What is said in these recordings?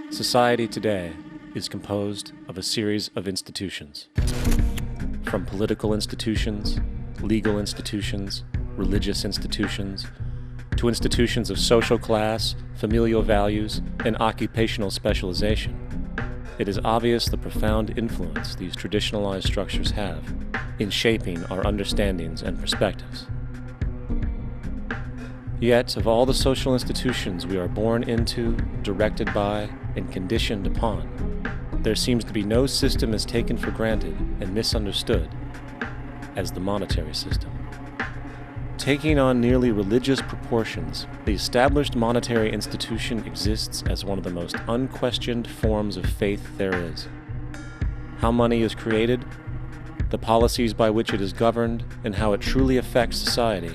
Society today is composed of a series of institutions. From political institutions, legal institutions, religious institutions, to institutions of social class, familial values, and occupational specialization, it is obvious the profound influence these traditionalized structures have in shaping our understandings and perspectives. Yet, of all the social institutions we are born into, directed by, and conditioned upon, there seems to be no system as taken for granted and misunderstood as the monetary system. Taking on nearly religious proportions, the established monetary institution exists as one of the most unquestioned forms of faith there is. How money is created, the policies by which it is governed, and how it truly affects society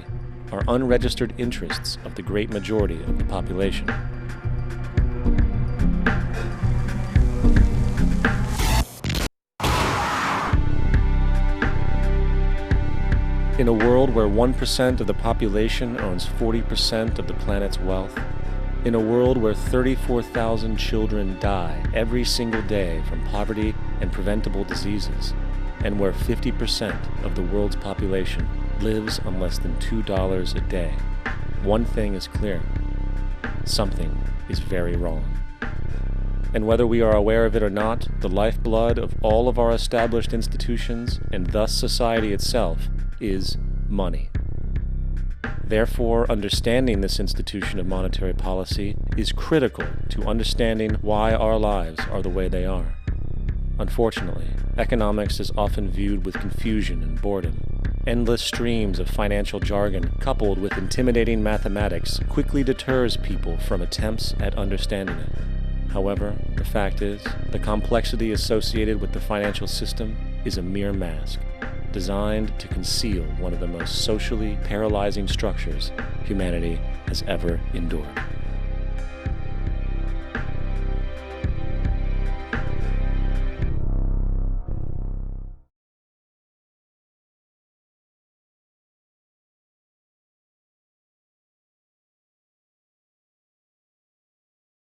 are unregistered interests of the great majority of the population. In a world where 1% of the population owns 40% of the planet's wealth, in a world where 34,000 children die every single day from poverty and preventable diseases, and where 50% of the world's population lives on less than $2 a day, one thing is clear: something is very wrong. And whether we are aware of it or not, the lifeblood of all of our established institutions, and thus society itself, is money. Therefore, understanding this institution of monetary policy is critical to understanding why our lives are the way they are. Unfortunately, economics is often viewed with confusion and boredom. Endless streams of financial jargon, coupled with intimidating mathematics, quickly deters people from attempts at understanding it. However, the fact is, the complexity associated with the financial system is a mere mask, designed to conceal one of the most socially paralyzing structures humanity has ever endured.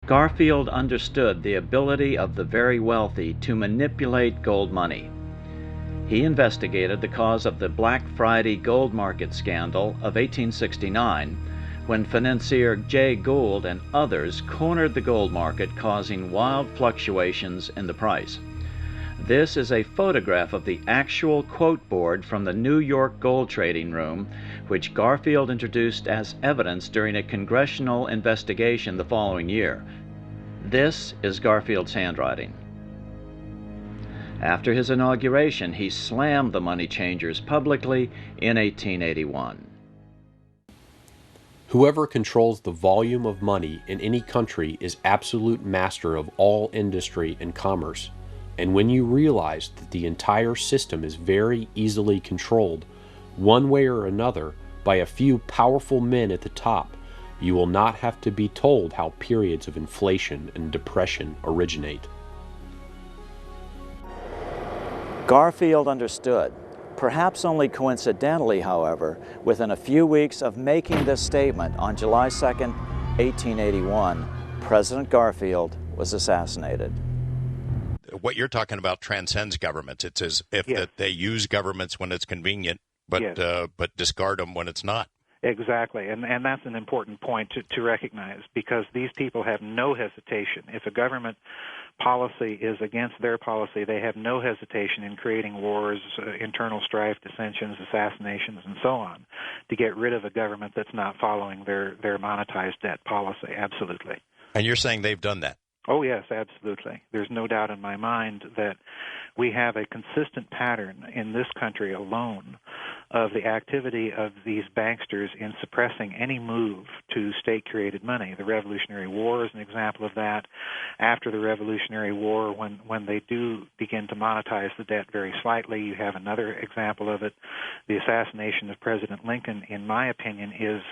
Garfield understood the ability of the very wealthy to manipulate gold money. He investigated the cause of the Black Friday gold market scandal of 1869, when financier Jay Gould and others cornered the gold market, causing wild fluctuations in the price. This is a photograph of the actual quote board from the New York gold trading room, which Garfield introduced as evidence during a congressional investigation the following year. This is Garfield's handwriting. After his inauguration, he slammed the money changers publicly in 1881. Whoever controls the volume of money in any country is absolute master of all industry and commerce. And when you realize that the entire system is very easily controlled, one way or another, by a few powerful men at the top, you will not have to be told how periods of inflation and depression originate. Garfield understood, perhaps only coincidentally, however, within a few weeks of making this statement on July 2nd, 1881, President Garfield was assassinated. What you're talking about transcends governments. It's as if that they use governments when it's convenient, but discard them when it's not. Exactly, and that's an important point to recognize, because these people have no hesitation. If a government policy is against their policy, they have no hesitation in creating wars, internal strife, dissensions, assassinations, and so on, to get rid of a government that's not following their monetized debt policy. Absolutely. And you're saying they've done that? Oh, yes, absolutely. There's no doubt in my mind that we have a consistent pattern in this country alone of the activity of these banksters in suppressing any move to state-created money. The Revolutionary War is an example of that. After the Revolutionary War, when they do begin to monetize the debt very slightly, you have another example of it. The assassination of President Lincoln, in my opinion, is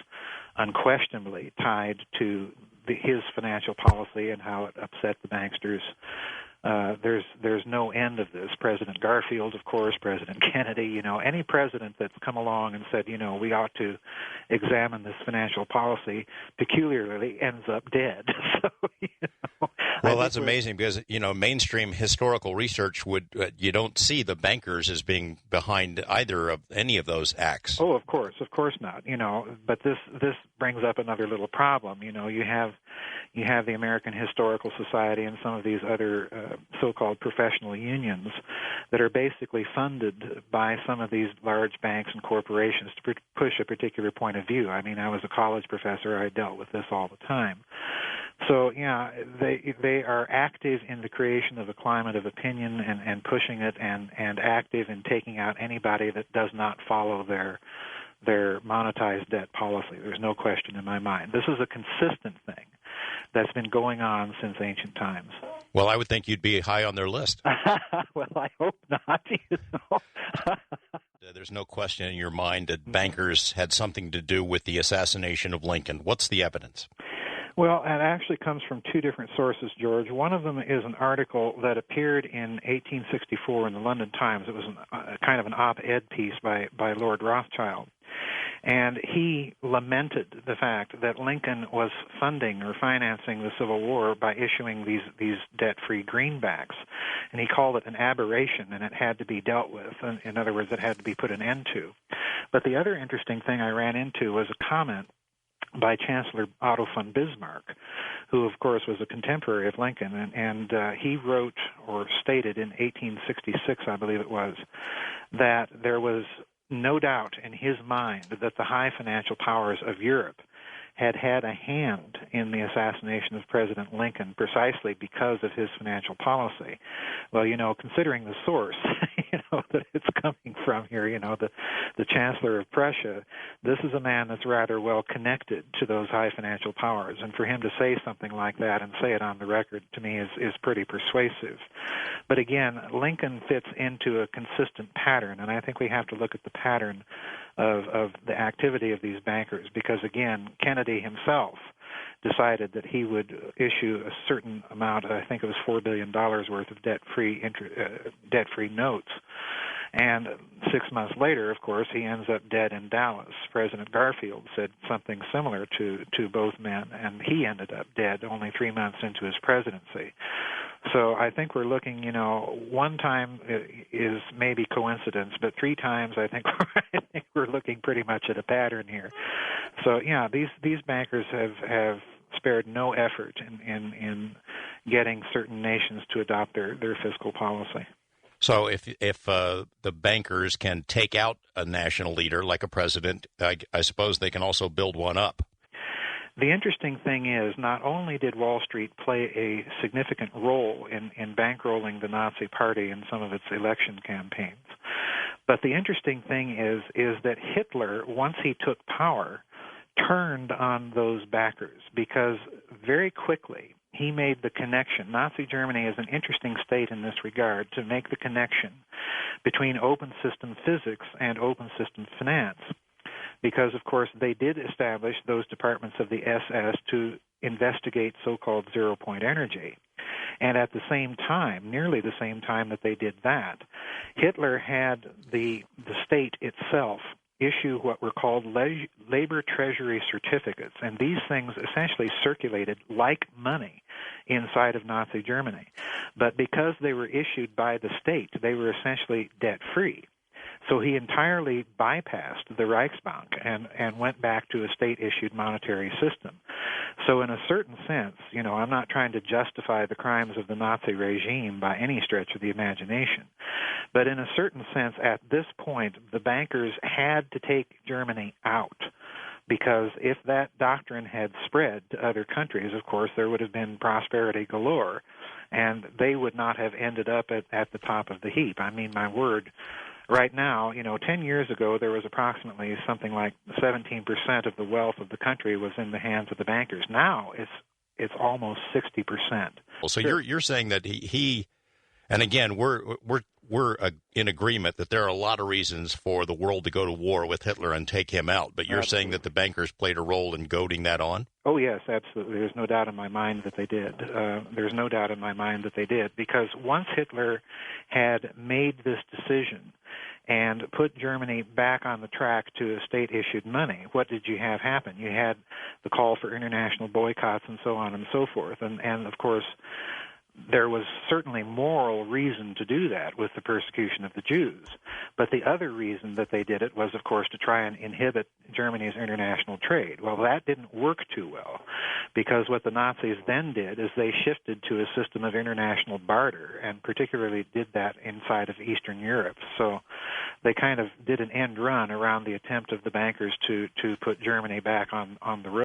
unquestionably tied to his financial policy and how it upset the banksters' there's no end of this. President Garfield, of course, President Kennedy, any president that's come along and said, we ought to examine this financial policy, peculiarly ends up dead. So, well, that's amazing because, mainstream historical research you don't see the bankers as being behind either of any of those acts. Oh, of course not. But this brings up another little problem. You have the American Historical Society and some of these other so-called professional unions that are basically funded by some of these large banks and corporations to push a particular point of view. I mean, I was a college professor. I dealt with this all the time. So, yeah, they are active in the creation of a climate of opinion and pushing it and active in taking out anybody that does not follow their monetized debt policy. There's no question in my mind. This is a consistent thing that's been going on since ancient times. Well, I would think you'd be high on their list. Well, I hope not. There's no question in your mind that bankers had something to do with the assassination of Lincoln. What's the evidence? Well, it actually comes from two different sources, George. One of them is an article that appeared in 1864 in the London Times. It was kind of an op-ed piece by Lord Rothschild. And he lamented the fact that Lincoln was funding or financing the Civil War by issuing these debt-free greenbacks. And he called it an aberration, and it had to be dealt with. In other words, it had to be put an end to. But the other interesting thing I ran into was a comment by Chancellor Otto von Bismarck, who, of course, was a contemporary of Lincoln, and he wrote or stated in 1866, I believe it was, that there was no doubt in his mind that the high financial powers of Europe had a hand in the assassination of President Lincoln precisely because of his financial policy. Well, considering the source, that it's coming from here, the Chancellor of Prussia, this is a man that's rather well connected to those high financial powers. And for him to say something like that and say it on the record, to me, is pretty persuasive. But again, Lincoln fits into a consistent pattern, and I think we have to look at the pattern of the activity of these bankers because, again, Kennedy himself decided that he would issue a certain amount, I think it was $4 billion worth of debt-free notes. And 6 months later, of course, he ends up dead in Dallas. President Garfield said something similar to both men, and he ended up dead only 3 months into his presidency. So I think we're looking, one time is maybe coincidence, but 3 times I think we're looking pretty much at a pattern here. So, yeah, these bankers have spared no effort in getting certain nations to adopt their fiscal policy. So if the bankers can take out a national leader like a president, I suppose they can also build one up. The interesting thing is not only did Wall Street play a significant role in bankrolling the Nazi Party in some of its election campaigns, but the interesting thing is that Hitler, once he took power, turned on those backers because very quickly he made the connection. Nazi Germany is an interesting state in this regard to make the connection between open system physics and open system finance. Because, of course, they did establish those departments of the SS to investigate so-called zero-point energy. And at the same time, nearly the same time that they did that, Hitler had the state itself issue what were called labor treasury certificates. And these things essentially circulated like money inside of Nazi Germany. But because they were issued by the state, they were essentially debt-free. So he entirely bypassed the Reichsbank and went back to a state-issued monetary system. So in a certain sense, I'm not trying to justify the crimes of the Nazi regime by any stretch of the imagination, but in a certain sense, at this point, the bankers had to take Germany out. Because if that doctrine had spread to other countries, of course, there would have been prosperity galore, and they would not have ended up at the top of the heap. I mean, my word, right now, 10 years ago, there was approximately something like 17% of the wealth of the country was in the hands of the bankers. Now it's almost 60%. Well, so you're saying that he And again, we're in agreement that there are a lot of reasons for the world to go to war with Hitler and take him out. But you're saying that the bankers played a role in goading that on? Oh, yes, absolutely. There's no doubt in my mind that they did. There's no doubt in my mind that they did, because once Hitler had made this decision and put Germany back on the track to a state-issued money, what did you have happen? You had the call for international boycotts and so on and so forth. And of course, there was certainly moral reason to do that with the persecution of the Jews. But the other reason that they did it was, of course, to try and inhibit Germany's international trade. Well, that didn't work too well, because what the Nazis then did is they shifted to a system of international barter, and particularly did that inside of Eastern Europe. So they kind of did an end run around the attempt of the bankers to put Germany back on the road.